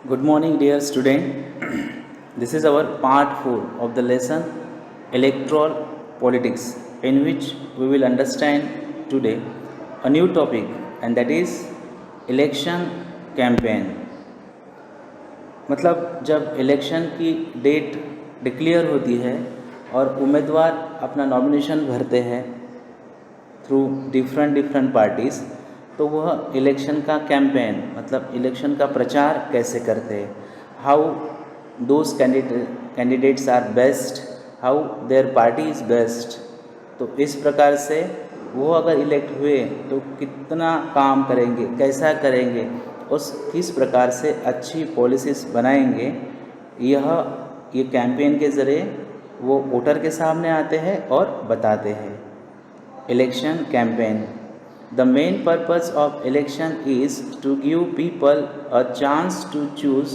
Good morning, dear student. This is our part 4 of the lesson Electoral Politics, in which we will understand today a new topic, and that is election campaign. मतलब जब election की date declare होती है और उम्मीदवार अपना nomination भरते हैं थ्रू डिफरेंट पार्टीज़, तो वह इलेक्शन का कैंपेन मतलब इलेक्शन का प्रचार कैसे करते हैं, how those candidates are best, how their party is best. तो इस प्रकार से वो अगर इलेक्ट हुए तो कितना काम करेंगे, कैसा करेंगे, उस किस प्रकार से अच्छी पॉलिसीज़ बनाएंगे, ये कैंपेन के ज़रिए वो वोटर के सामने आते हैं और बताते हैं। Election campaign. The main purpose of election is to give people a chance to choose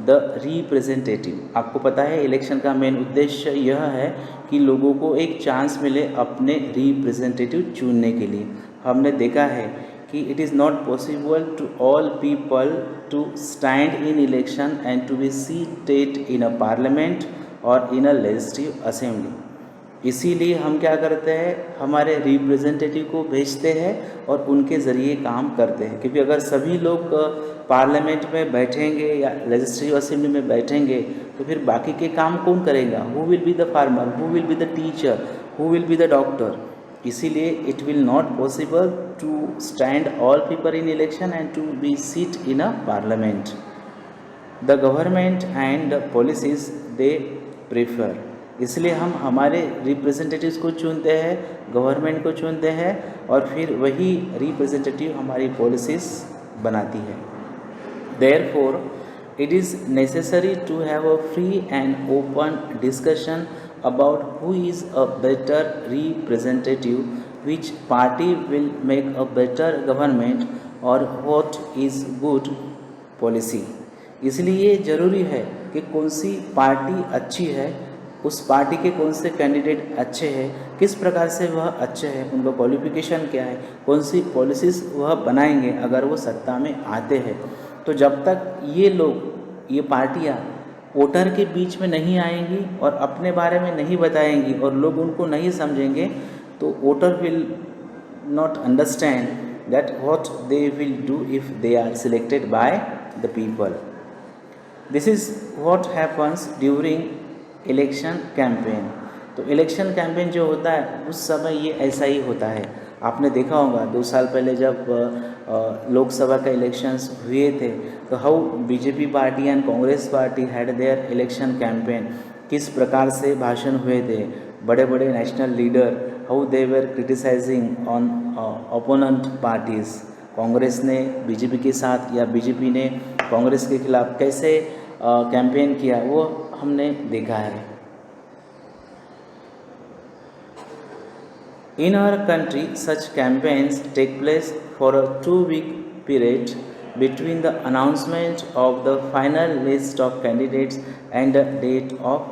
the representative. आपको पता है इलेक्शन का मेन उद्देश्य यह है कि लोगों को एक चांस मिले अपने रिप्रेजेंटेटिव चुनने के लिए। हमने देखा है कि it is not possible to all people to stand in election and to be seated in a parliament और इन अ लेजिस्लेटिव असेंबली। इसीलिए हम क्या करते हैं, हमारे रिप्रेजेंटेटिव को भेजते हैं और उनके ज़रिए काम करते हैं, क्योंकि अगर सभी लोग पार्लियामेंट में बैठेंगे या लेजिस्लेटिव असेंबली में बैठेंगे तो फिर बाकी के काम कौन करेगा? Who will be the farmer, who will be the teacher, who will be the doctor. इसीलिए it will not possible to stand all people in election and to be seat in a parliament. The government and the policies they prefer. इसलिए हम हमारे representatives को चुनते हैं, government को चुनते हैं और फिर वही रिप्रेजेंटेटिव हमारी पॉलिसीज़ बनाती है। Therefore it is necessary to have a free and open discussion about who is a better representative, which party will make a better government और व्हाट इज़ गुड पॉलिसी। इसलिए ये ज़रूरी है कि कौन सी पार्टी अच्छी है, उस पार्टी के कौन से कैंडिडेट अच्छे हैं, किस प्रकार से वह अच्छे हैं, उनका क्वालिफिकेशन क्या है, कौन सी पॉलिसीज़ वह बनाएंगे अगर वो सत्ता में आते हैं। तो जब तक ये लोग, ये पार्टियाँ वोटर के बीच में नहीं आएंगी और अपने बारे में नहीं बताएंगी और लोग उनको नहीं समझेंगे, तो voter will not understand that what they will do if they are selected by the people. This is what happens during election campaign. तो इलेक्शन कैंपेन जो होता है उस समय ये ऐसा ही होता है। आपने देखा होगा 2 साल पहले जब लोकसभा का इलेक्शंस हुए थे, तो how BJP party and Congress party had their election campaign, किस प्रकार से भाषण हुए थे, बड़े बड़े national leader, how they were criticising on opponent parties. Congress ने बीजेपी के साथ या बीजेपी ने कांग्रेस के खिलाफ कैसे कैंपेन किया, वो हमने देखा है। In our country, such campaigns take place for a 2-week period between the announcement of the final list of candidates and the date of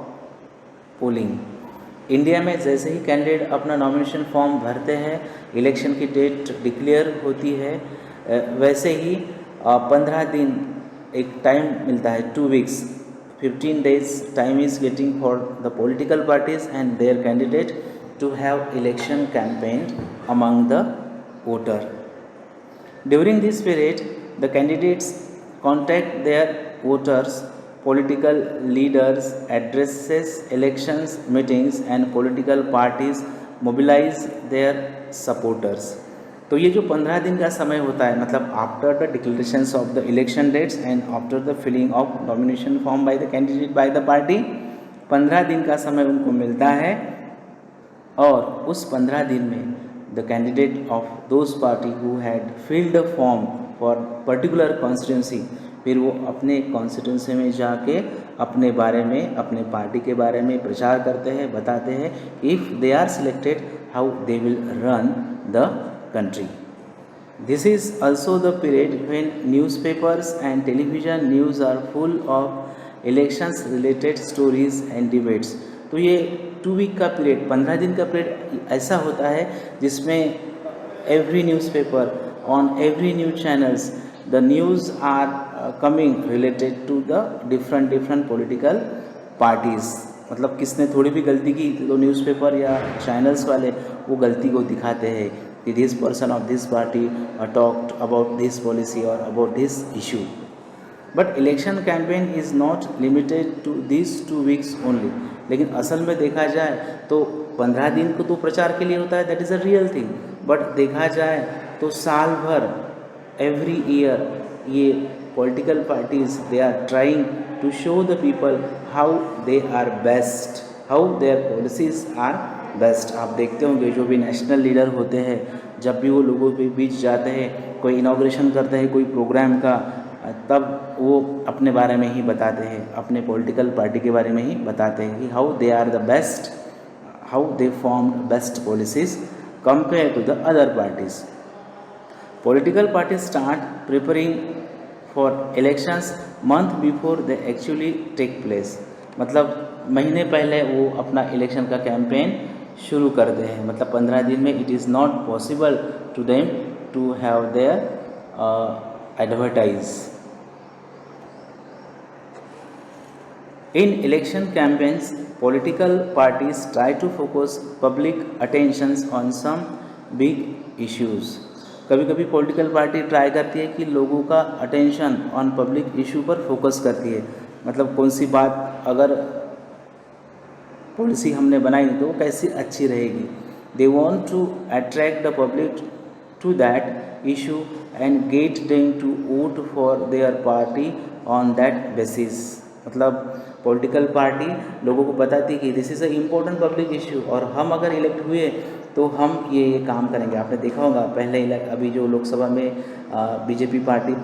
polling. India में जैसे ही कैंडिडेट अपना नॉमिनेशन फॉर्म भरते हैं, इलेक्शन की डेट डिक्लेयर होती है, वैसे ही 15 दिन एक टाइम मिलता है, 2 weeks, 15 days time is getting for the political parties and their candidate to have election campaign among the voter. During this period, the candidates contact their voters, political leaders, addresses elections meetings and political parties mobilize their supporters. तो ये जो 15 दिन का समय होता है, मतलब after the declarations of the election dates and after the filling of nomination form by the candidate by the party, 15 दिन का समय उनको मिलता है और उस 15 दिन में the candidate of those party who had filled the form for particular constituency, फिर वो अपने कॉन्स्टिट्यूंसी में जाके अपने बारे में, अपने पार्टी के बारे में प्रचार करते हैं, बताते हैं if they are selected how they will run the country. This is also the period when newspapers and television news are full of elections related stories and debates. तो ये 2 week का पीरियड, 15 दिन का पीरियड ऐसा होता है जिसमें every newspaper on every news channels the news are coming related to the different political parties. मतलब किसने थोड़ी भी गलती की तो न्यूज़पेपर या चैनल्स वाले वो गलती को दिखाते हैं कि this person of this party talked about this policy और about this issue. But election campaign is not limited to this 2 weeks only. लेकिन असल में देखा जाए तो 15 दिन को तो प्रचार के लिए होता है, that is a real thing. But देखा जाए तो साल भर एवरी ईयर ये political parties they are trying to show the people how they are best, how their policies are best. आप देखते होंगे जो भी नेशनल लीडर होते हैं जब भी वो लोगों के बीच जाते हैं, कोई इनॉग्रेशन करते हैं कोई प्रोग्राम का, तब वो अपने बारे में ही बताते हैं, अपने पॉलिटिकल पार्टी के बारे में ही बताते हैं कि how they are the best, how they form best policies compare to the other parties. Political parties start preparing for elections month before they actually take place. मतलब महीने पहले वो अपना इलेक्शन का कैंपेन शुरू करते हैं। मतलब 15 दिन में it is not possible to them to have their advertise. In election campaigns, political parties try to focus public attentions on some big issues. कभी कभी पॉलिटिकल पार्टी ट्राई करती है कि लोगों का अटेंशन ऑन पब्लिक इशू पर focus करती है। मतलब कौन सी बात अगर पॉलिसी हमने बनाई तो कैसी अच्छी रहेगी। They want to attract the public to that issue and get them to vote for their party on that basis। मतलब पॉलिटिकल पार्टी लोगों को बताती है कि this is a important public issue और हम अगर इलेक्ट हुए तो हम ये काम करेंगे। आपने देखा होगा पहले अभी जो लोकसभा में बीजेपी पार्टी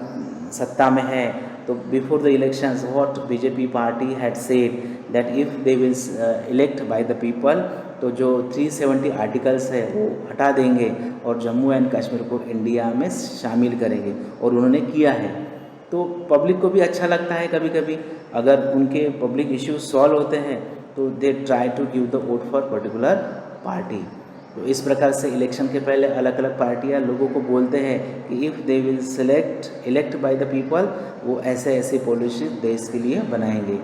सत्ता में है तो before the elections what BJP party had said that if they will elect bye the people तो जो 370 आर्टिकल्स है वो हटा देंगे और जम्मू एंड कश्मीर को इंडिया में शामिल करेंगे, और उन्होंने किया है। तो पब्लिक को भी अच्छा लगता है कभी कभी अगर उनके पब्लिक इश्यूज सॉल्व होते हैं तो they try to give the vote for particular party. तो इस प्रकार से इलेक्शन के पहले अलग अलग पार्टियां लोगों को बोलते हैं कि if they will elect bye the people वो ऐसे ऐसे पॉलिसी देश के लिए बनाएंगे।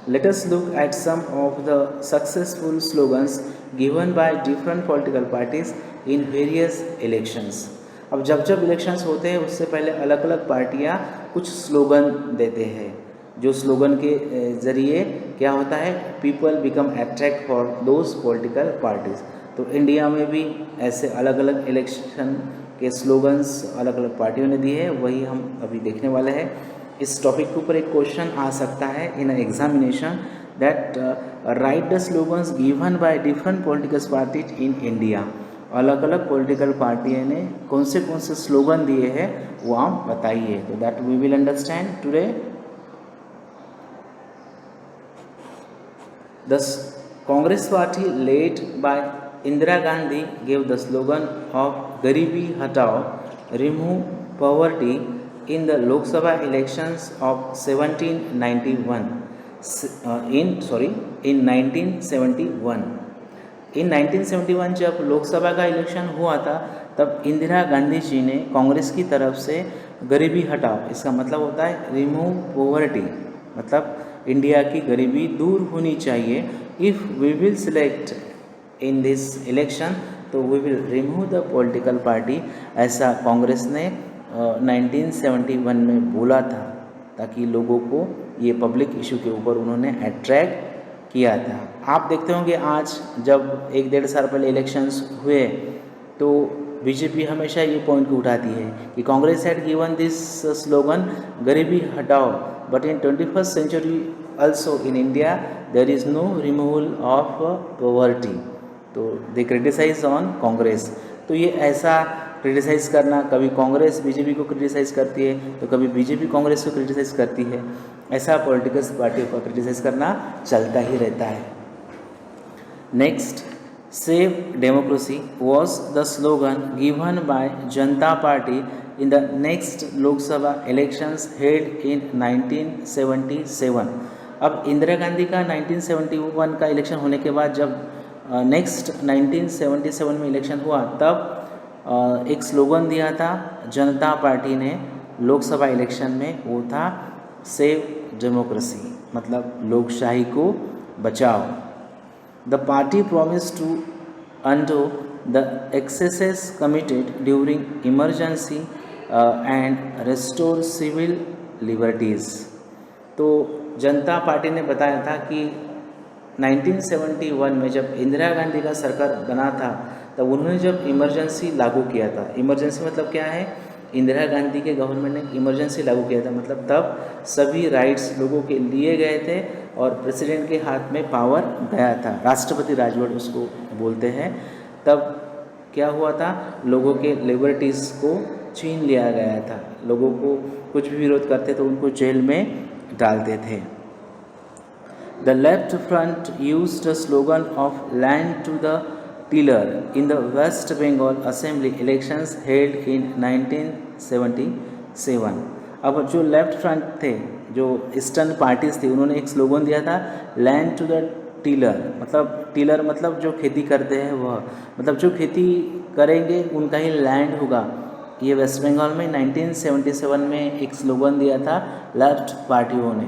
Let us look at some of the successful slogans given by different political parties in various elections। अब जब इलेक्शंस होते हैं उससे पहले अलग अलग पार्टियां कुछ स्लोगन देते हैं, जो स्लोगन के ज़रिए क्या होता है, people become attract for those political parties. तो इंडिया में भी ऐसे अलग अलग इलेक्शन के स्लोगन्स अलग अलग पार्टियों ने दिए हैं, वही हम अभी देखने वाले हैं। इस टॉपिक के ऊपर एक क्वेश्चन आ सकता है in examination that right the slogans given by different political parties in India. अलग अलग पॉलिटिकल पार्टियों ने कौन से स्लोगन दिए हैं वो आप बताइए, तो that we will understand today. The Congress party led by Indira Gandhi gave the slogan of गरीबी हटाओ, remove poverty in the Lok Sabha elections of 1971 in 1971। In 1971 जब लोकसभा का इलेक्शन हुआ था तब इंदिरा गांधी जी ने कांग्रेस की तरफ से गरीबी हटाओ, इसका मतलब होता है रिमूव पॉवर्टी, मतलब इंडिया की गरीबी दूर होनी चाहिए। If we will select in this election तो we will remove the political party, ऐसा कांग्रेस ने 1971 में बोला था, ताकि लोगों को ये पब्लिक इशू के ऊपर उन्होंने अट्रैक्ट किया था। आप देखते होंगे आज जब 1-1.5 साल पहले इलेक्शंस हुए तो बीजेपी हमेशा ये पॉइंट को उठाती है कि Congress had given this slogan गरीबी हटाओ, but in 21st century also in India there is no removal of poverty. तो दे क्रिटिसाइज ऑन कांग्रेस। तो ये ऐसा क्रिटिसाइज़ करना, कभी कांग्रेस बीजेपी को क्रिटिसाइज़ करती है तो कभी बीजेपी कांग्रेस को क्रिटिसाइज़ करती है, ऐसा पॉलिटिकल पार्टियों को क्रिटिसाइज़ करना चलता ही रहता है। Next, save democracy was the slogan given by Janata party in the next Lok Sabha elections held in 1977। अब इंदिरा गांधी का 1971 का इलेक्शन होने के बाद जब नेक्स्ट 1977 में इलेक्शन हुआ तब एक स्लोगन दिया था जनता पार्टी ने लोकसभा इलेक्शन में वो था सेव डेमोक्रेसी, मतलब लोकशाही को बचाओ। The party promise to undo the excesses committed during emergency and restore civil liberties। तो जनता पार्टी ने बताया था कि 1971 में जब इंदिरा गांधी का सरकार बना था तब उन्होंने जब इमरजेंसी लागू किया था, इमरजेंसी मतलब क्या है, इंदिरा गांधी के गवर्नमेंट ने इमरजेंसी लागू किया था, मतलब तब सभी राइट्स लोगों के लिए गए थे और प्रेसिडेंट के हाथ में पावर गया था, राष्ट्रपति राजवट उसको बोलते हैं। तब क्या हुआ था, लोगों के लिबर्टीज़ को छीन लिया गया था, लोगों को कुछ भी विरोध करते तो उनको जेल में डालते थे। The left front used the slogan of land to the tiller in the West Bengal Assembly elections held in 1977। अब जो लेफ्ट फ्रंट थे, जो ईस्टर्न पार्टीज थी, उन्होंने एक स्लोगन दिया था लैंड टू द टीलर, मतलब टीलर मतलब जो खेती करते हैं वह, मतलब जो खेती करेंगे उनका ही लैंड होगा। ये वेस्ट बंगाल में 1977 में एक स्लोगन दिया था लेफ्ट पार्टियों ने।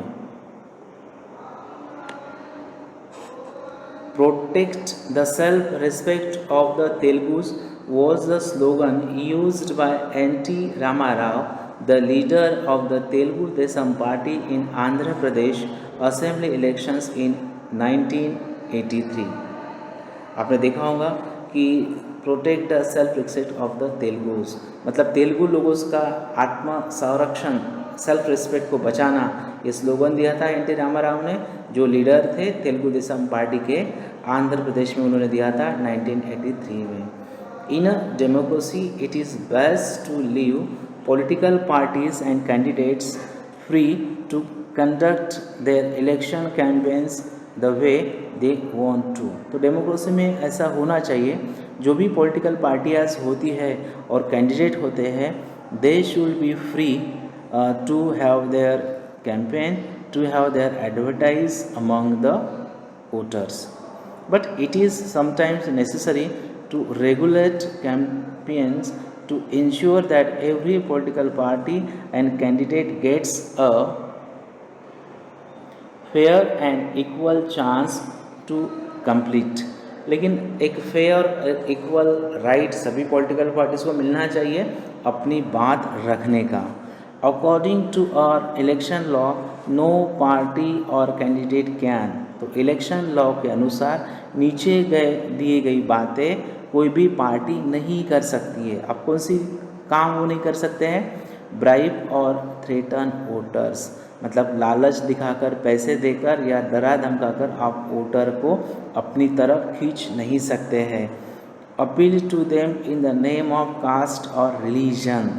Protect the self-respect of the Telugus was the slogan used by N.T. Rama Rao, the leader of the Telugu Desam Party in Andhra Pradesh Assembly elections in 1983। आपने देखा होगा कि protect the self respect of the Telugus, मतलब तेलुगु लोगों का आत्म संरक्षण, self respect को बचाना, ये स्लोगन दिया था एन टी रामाराव ने, जो लीडर थे तेलुगु देशम पार्टी के आंध्र प्रदेश में, उन्होंने दिया था 1983 में। In a democracy it is best to leave political parties and candidates free to conduct their election campaigns the way they want to. तो डेमोक्रेसी में ऐसा होना चाहिए, जो भी पॉलिटिकल पार्टियाँ होती है और कैंडिडेट होते हैं, they should be free to have their campaign, to have their advertise among the voters, but it is sometimes necessary to regulate campaigns to ensure that every political party and candidate gets a fair and equal chance to complete। लेकिन एक fair equal right सभी political parties को मिलना चाहिए अपनी बात रखने का। According to our election law no party और कैंडिडेट कैन, तो इलेक्शन लॉ के अनुसार नीचे दिए गई बातें कोई भी पार्टी नहीं कर सकती है। अब कौन सी काम वो नहीं कर सकते हैं, ब्राइब और थ्रेटन वोटर्स, मतलब लालच दिखाकर, पैसे देकर या डरा धमकाकर आप वोटर को अपनी तरफ खींच नहीं सकते हैं। Appeal to them in the name of caste और रिलीजन,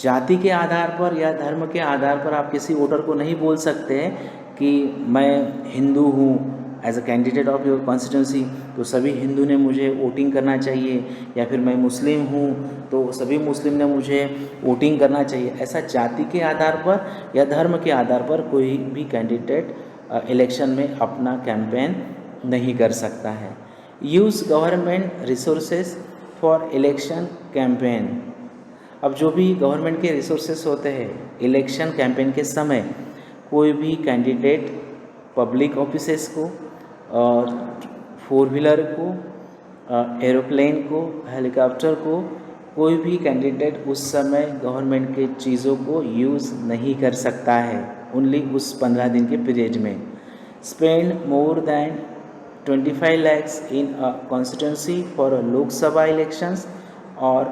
जाति के आधार पर या धर्म के आधार पर आप किसी वोटर को नहीं बोल सकते कि मैं हिंदू हूँ, as a candidate of your constituency तो सभी हिंदू ने मुझे वोटिंग करना चाहिए, या फिर मैं मुस्लिम हूँ तो सभी मुस्लिम ने मुझे वोटिंग करना चाहिए। ऐसा जाति के आधार पर या धर्म के आधार पर कोई भी कैंडिडेट इलेक्शन में अपना कैंपेन नहीं कर सकता है। Use government resources for election campaign, अब जो भी गवर्नमेंट के रिसोर्सेस होते हैं इलेक्शन कैंपेन के समय, कोई भी कैंडिडेट पब्लिक ऑफिसेस को, फोर व्हीलर को, एरोप्लेन को, हेलीकॉप्टर को, कोई भी कैंडिडेट उस समय गवर्नमेंट के चीज़ों को यूज़ नहीं कर सकता है, ओनली उस 15 दिन के पीरियड में। Spend more than 25 lakhs in a constituency for Lok Sabha elections और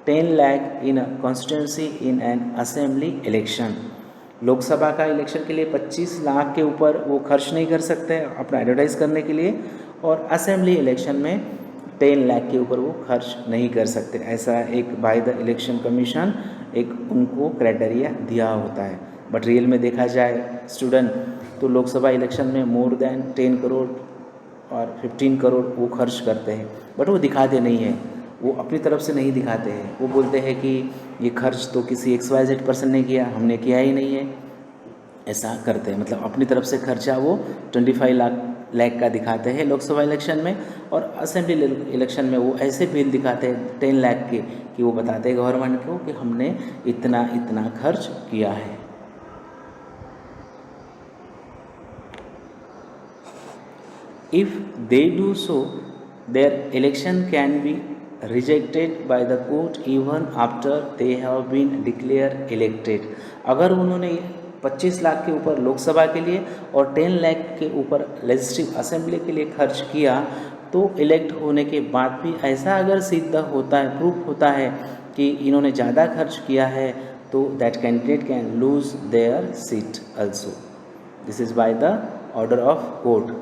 10 lakh in constituency in an assembly election. Lok Sabha का इलेक्शन के लिए 25 लाख के ऊपर वो खर्च नहीं कर सकते अपना एडवर्टाइज करने के लिए, और असेंबली इलेक्शन में 10 लाख के ऊपर वो खर्च नहीं कर सकते। ऐसा एक बाय द इलेक्शन कमीशन एक उनको क्राइटेरिया दिया होता है। बट रियल में देखा जाए स्टूडेंट तो लोकसभा इलेक्शन में मोर देन 10 करोड़ और 15 करोड़ वो खर्च करते हैं, बट वो दिखाते नहीं हैं, वो अपनी तरफ से नहीं दिखाते हैं। वो बोलते हैं कि ये खर्च तो किसी XYZ पर्सन ने किया, हमने किया ही नहीं है, ऐसा करते हैं। मतलब अपनी तरफ से खर्चा वो 25 लाख लाख का दिखाते हैं लोकसभा इलेक्शन में, और असेंबली इलेक्शन में वो ऐसे बिल दिखाते हैं 10 लाख के कि वो बताते हैं गवर्नमेंट को कि हमने इतना इतना खर्च किया है। If they do so, their election can be rejected by the court even after they have been declared elected। अगर उन्होंने 25 लाख के ऊपर लोकसभा के लिए और 10 लाख के ऊपर लेजिस्लेटिव असेंबली के लिए खर्च किया, तो इलेक्ट होने के बाद भी ऐसा अगर सिद्ध होता है, प्रूफ होता है कि इन्होंने ज़्यादा खर्च किया है, तो that candidate can lose their seat also। This is by the order of court.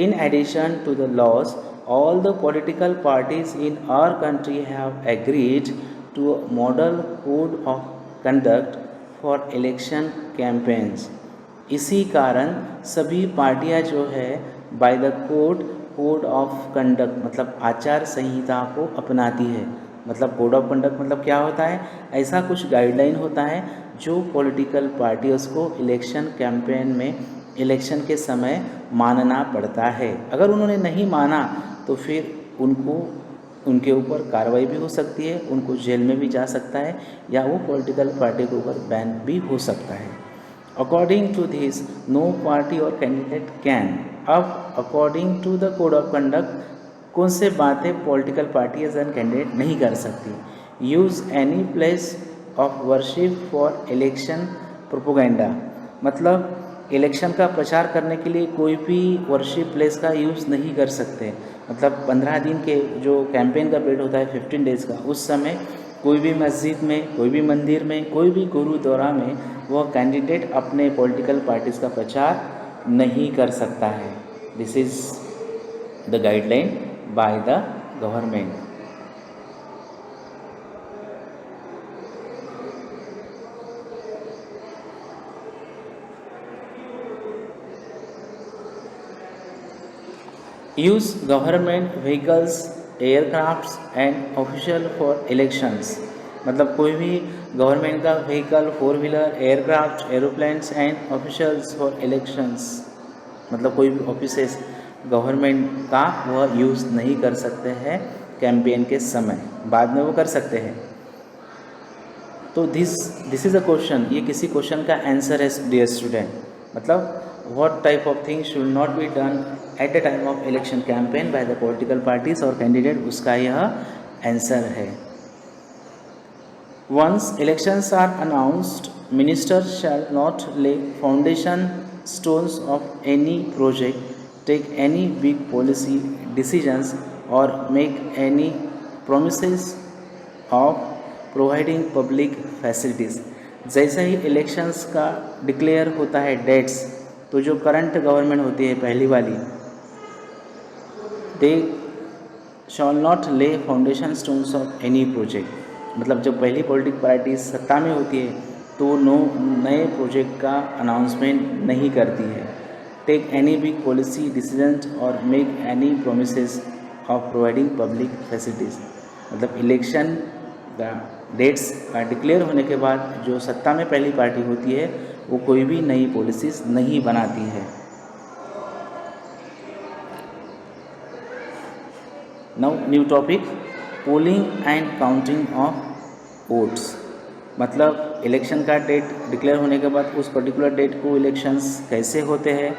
In addition to the laws, all the political parties in our country have agreed to a model code of conduct for election campaigns। इसी कारण सभी पार्टियां जो है by the code of conduct मतलब आचार संहिता को अपनाती है। मतलब कोड ऑफ कंडक्ट मतलब क्या होता है, ऐसा कुछ गाइडलाइन होता है जो पॉलिटिकल पार्टीज को इलेक्शन कैंपेन में इलेक्शन के समय मानना पड़ता है। अगर उन्होंने नहीं माना तो फिर उनके ऊपर कार्रवाई भी हो सकती है, उनको जेल में भी जा सकता है, या वो पॉलिटिकल पार्टी के ऊपर बैन भी हो सकता है। According to this no party और कैंडिडेट कैन। अब according to the code of conduct कौन से बातें पॉलिटिकल पार्टीज एंड कैंडिडेट नहीं कर सकती। Use any place of worship for election propaganda, मतलब इलेक्शन का प्रचार करने के लिए कोई भी वर्शिप प्लेस का यूज़ नहीं कर सकते। मतलब 15 दिन के जो कैंपेन का पीरियड होता है 15 डेज़ का, उस समय कोई भी मस्जिद में, कोई भी मंदिर में, कोई भी गुरुद्वारा में वह कैंडिडेट अपने पॉलिटिकल पार्टीज़ का प्रचार नहीं कर सकता है। This is the guideline by the government. Use government vehicles, aircrafts and official for elections, मतलब कोई भी गवर्नमेंट का vehicle, 4 wheeler, aircraft, aeroplanes and officials for elections, मतलब कोई भी ऑफिसेस गवर्नमेंट का वह यूज़ नहीं कर सकते हैं कैंपेन के समय, बाद में वो कर सकते हैं। तो दिस इज़ अ क्वेश्चन, ये किसी क्वेश्चन का आंसर है डियर स्टूडेंट। मतलब what type of things should not be done at the time of election campaign by the political parties और candidate, उसका यह आंसर है। Once elections are announced, ministers shall not lay foundation stones of any project, take any big policy decisions or make any promises of providing public facilities। जैसे ही elections का declare होता है dates, तो जो current government होती है पहली वाली, दे शॉल नॉट ले foundation stones of any project, मतलब जब पहली पॉलिटिकल पार्टी सत्ता में होती है तो नए प्रोजेक्ट का अनाउंसमेंट नहीं करती है। Take any big policy decision और make any promises of providing public facilities, मतलब इलेक्शन डेट्स का डिक्लेयर होने के बाद जो सत्ता में पहली पार्टी होती है वो कोई भी नई पॉलिसीज़ नहीं बनाती है। Now new topic, polling and counting of votes, मतलब इलेक्शन का डेट डिक्लेयर होने के बाद उस पर्टिकुलर डेट को इलेक्शंस कैसे होते हैं,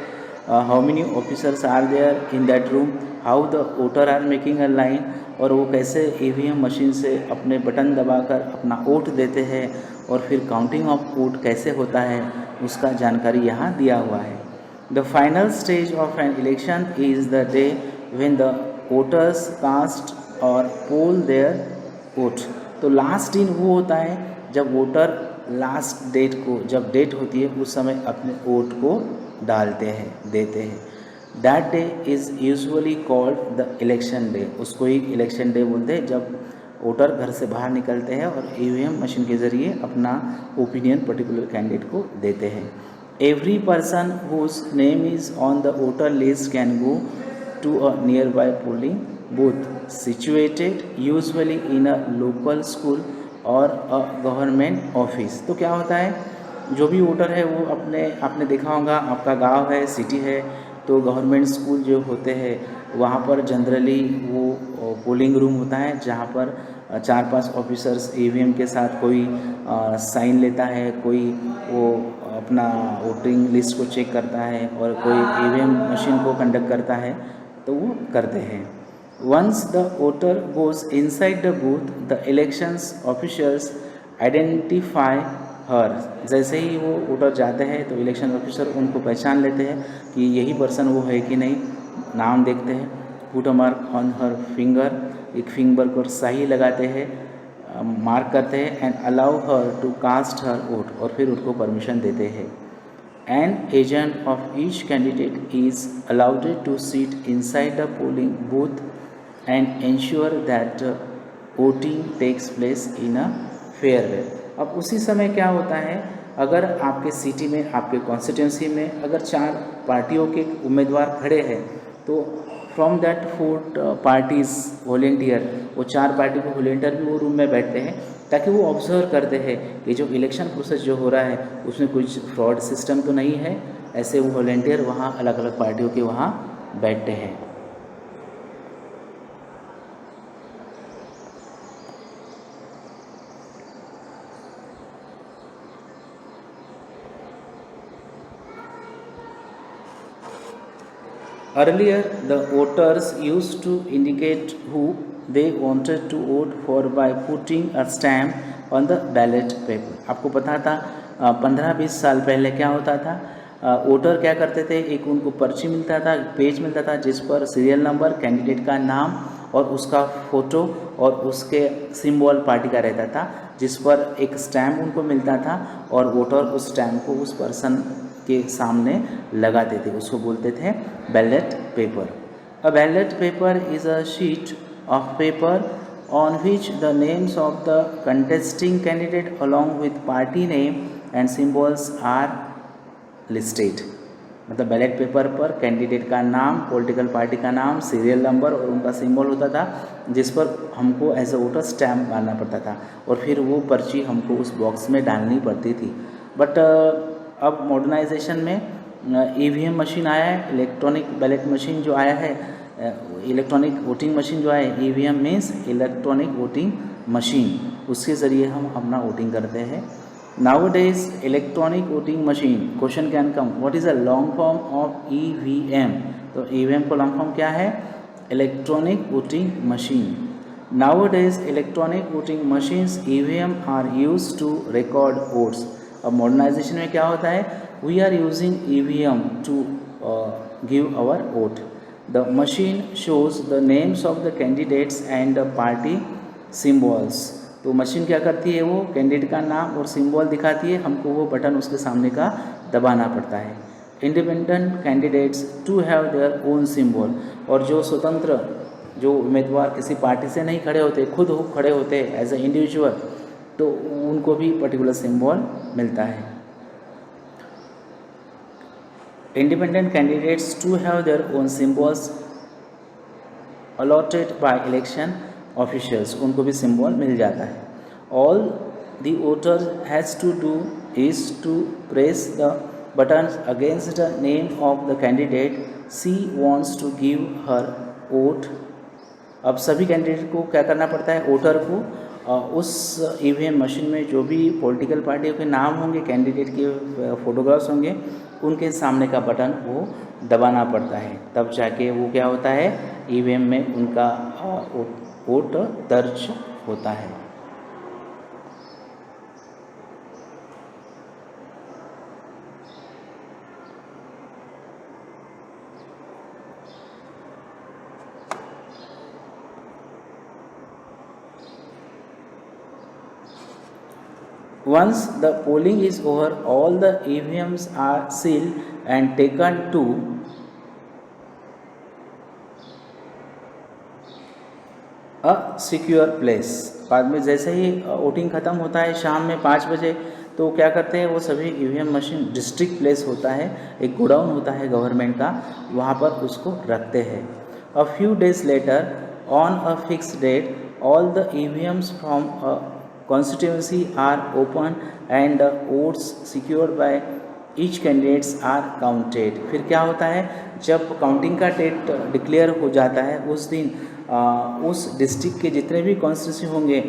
how many officers are there in that room, how the voter are making a line, और वो कैसे ईवीएम मशीन से अपने बटन दबाकर अपना वोट देते हैं, और फिर काउंटिंग ऑफ वोट कैसे होता है उसका जानकारी यहाँ दिया हुआ है। The final stage of an election is the day when the voters cast or poll their vote. तो लास्ट दिन वो होता है जब वोटर लास्ट डेट को, जब डेट होती है उस समय अपने वोट को डालते हैं, देते हैं। That day is usually called the election day, उसको ही इलेक्शन डे बोलते हैं जब वोटर घर से बाहर निकलते हैं और ईवीएम मशीन के ज़रिए अपना ओपिनियन पर्टिकुलर कैंडिडेट को देते हैं। Every person whose name is on the voter list can go to a nearby polling booth situated usually in a local school or a government office. तो क्या होता है, जो भी वोटर है वो आपने देखा होगा, आपका गांव है, सिटी है, तो गवर्नमेंट स्कूल जो होते हैं वहाँ पर जनरली वो पोलिंग रूम होता है जहाँ पर 4-5 ऑफिसर्स ईवीएम के साथ कोई साइन लेता है, कोई वो अपना वोटिंग लिस्ट को चेक करता है और कोई ईवीएम मशीन को कंडक्ट करता है, तो वो करते हैं। Once the voter goes inside the booth the elections officers identify her. जैसे ही वो वोटर जाते हैं तो इलेक्शन ऑफिसर उनको पहचान लेते हैं कि यही पर्सन वो है कि नहीं, नाम देखते हैं, put a mark on her finger, एक फिंगर पर सही लगाते हैं, मार्क करते हैं, and allow her to cast her vote, और फिर उनको परमिशन देते हैं। An agent of each candidate is allowed to sit inside the polling booth and ensure that voting takes place in a fair way. अब उसी समय क्या होता है, अगर आपके सिटी में, आपके कॉन्स्टिट्यूंसी में अगर 4 पार्टियों के उम्मीदवार खड़े हैं तो फ्रॉम दैट 4 पार्टीज़ वॉलेंटियर, वो 4 पार्टी के वॉलेंटियर भी वो रूम में बैठते हैं ताकि वो ऑब्जर्व करते हैं कि जो इलेक्शन प्रोसेस जो हो रहा है उसमें कुछ फ्रॉड सिस्टम तो नहीं है। ऐसे वो वॉलेंटियर वहाँ अलग अलग पार्टियों के वहाँ बैठते हैं। Earlier, the voters used to indicate who they wanted to vote for by putting a stamp on the ballot paper. आपको पता था 15-20 साल पहले क्या होता था, वोटर क्या करते थे, एक उनको पर्ची मिलता था, पेज मिलता था जिस पर सीरियल नंबर, कैंडिडेट का नाम और उसका फ़ोटो और उसके सिंबल पार्टी का रहता था, जिस पर एक स्टैम्प उनको मिलता था और वोटर उस स्टैम्प को उस पर्सन के सामने लगाते थे, उसको बोलते थे ballot paper. A ballot paper is a sheet of paper on which the names of the contesting candidate along with party name and symbols are listed. मतलब बैलेट पेपर पर कैंडिडेट का नाम, पॉलिटिकल पार्टी का नाम, serial number और उनका symbol होता था, जिस पर हमको एज ए वोटर स्टैम्प डालना पड़ता था और फिर वो पर्ची हमको उस बॉक्स में डालनी पड़ती थी। बट अब मॉडर्नाइजेशन में ईवीएम मशीन आया है, इलेक्ट्रॉनिक बैलेट मशीन जो आया है, इलेक्ट्रॉनिक वोटिंग मशीन जो आया है, EVM means electronic voting machine, उसके ज़रिए हम अपना वोटिंग करते हैं। Nowadays electronic voting machine, question can come, what is a long form of EVM? तो ईवीएम को लॉन्ग फॉर्म क्या है? Electronic voting machine. Nowadays electronic voting machines EVM are used to record votes। अब modernisation में क्या होता है, we are using EVM to give our vote. The machine shows the names of the candidates and the party symbols. तो machine क्या करती है, वो कैंडिडेट का नाम और सिंबल दिखाती है, हमको वो बटन उसके सामने का दबाना पड़ता है। Independent candidates to have their own symbol, और जो स्वतंत्र, जो उम्मीदवार किसी पार्टी से नहीं खड़े होते, खुद खड़े होते एज ए इंडिविजुअल, तो उनको भी पर्टिकुलर सिंबल मिलता है। Independent candidates to have their own symbols allotted by election officials, उनको भी सिंबल मिल जाता है। All the voter has to do is to press the buttons against the name of the candidate she wants to give her vote. अब सभी candidate को क्या करना पड़ता है, वोटर को उस ईवीएम मशीन में जो भी पॉलिटिकल पार्टियों के नाम होंगे, कैंडिडेट के फोटोग्राफ्स होंगे, उनके सामने का बटन वो दबाना पड़ता है, तब जाके वो क्या होता है, ईवीएम में उनका वोट दर्ज होता है। Once the polling is over, all the EVMs are sealed and taken to a secure place. बाद में जैसे ही वोटिंग ख़त्म होता है शाम में 5 बजे, तो क्या करते हैं, वो सभी ईवीएम मशीन डिस्ट्रिक्ट प्लेस होता है, एक गोडाउन होता है गवर्नमेंट का, वहाँ पर उसको रखते हैं। A few days later on a fix date all the EVMs from a constituency are open and votes secured by each candidates are counted. फिर क्या होता है, जब काउंटिंग का डेट डिक्लेयर हो जाता है उस दिन उस डिस्ट्रिक्ट के जितने भी कॉन्स्टिट्यूंसी होंगे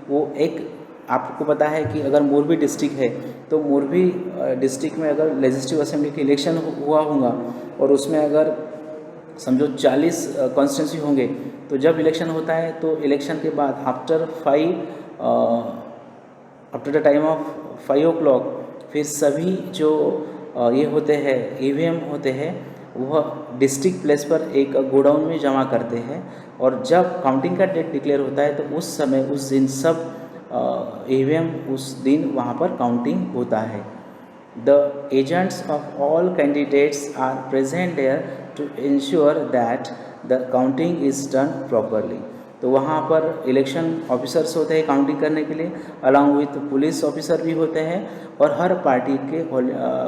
वो एक, आपको पता है कि अगर मोरबी डिस्ट्रिक्ट है तो मोरबी डिस्ट्रिक्ट में अगर लेजिस्लेटिव असेंबली के इलेक्शन हुआ होगा और उसमें अगर समझो 40 कॉन्स्टिट्यूंसी होंगे, तो जब इलेक्शन होता है तो इलेक्शन के बाद after the time of 5 o'clock फिर सभी जो ये होते हैं ईवीएम होते हैं वह डिस्ट्रिक्ट प्लेस पर एक गोडाउन में जमा करते हैं, और जब काउंटिंग का डेट डिक्लेयर होता है तो उस समय उस दिन सब ईवीएम उस दिन वहाँ पर काउंटिंग होता है। The agents of all candidates are present there to ensure that the counting is done properly। तो वहाँ पर इलेक्शन ऑफिसर्स होते हैं काउंटिंग करने के लिए, अलॉन्ग विथ पुलिस ऑफिसर भी होते हैं, और हर पार्टी के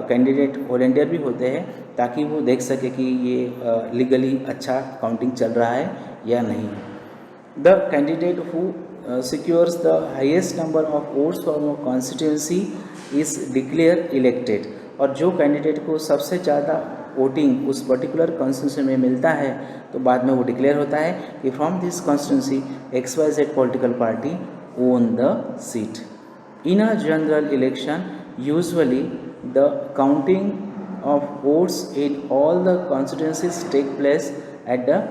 कैंडिडेट वॉलंटियर भी होते हैं ताकि वो देख सके कि ये लीगली अच्छा काउंटिंग चल रहा है या नहीं। The candidate who secures the highest number of votes from a constituency is declared elected। और जो कैंडिडेट को सबसे ज़्यादा वोटिंग उस पर्टिकुलर कॉन्स्टिट्यूंसी में मिलता है तो बाद में वो डिक्लेयर होता है कि from this constituency XYZ political party won the seat. In a general election usually the counting of votes in all the constituencies take place at the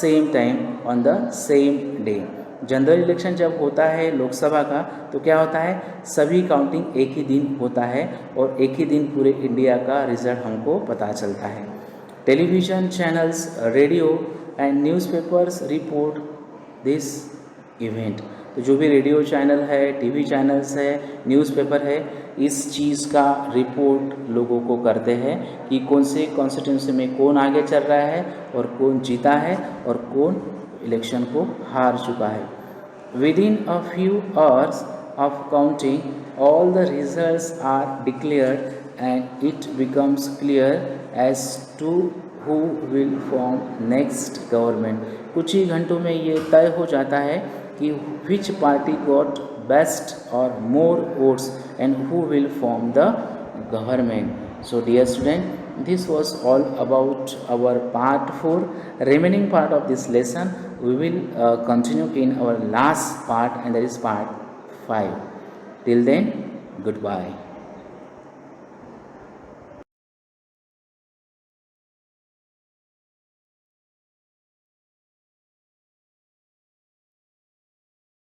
same time on the same day. General election जब होता है लोकसभा का तो क्या होता है, सभी counting एक ही दिन होता है और एक ही दिन पूरे इंडिया का रिजल्ट हमको पता चलता है। Television channels, radio and newspapers report this event. तो जो भी रेडियो चैनल है, टीवी चैनल्स है, न्यूज़पेपर है, इस चीज़ का रिपोर्ट लोगों को करते हैं कि कौन से कॉन्स्टिट्यूंसी में कौन आगे चल रहा है और कौन जीता है और कौन इलेक्शन को हार चुका है। Within a few hours of counting all the results are declared and it becomes clear as to who will form next government. कुछ ही घंटों में ये तय हो जाता है कि विच पार्टी गॉट बेस्ट और मोर votes and who will form the government. So dear student, this was all about our part 4. Remaining part of this lesson we will continue in our last part, and that is part 5. Till then, goodbye.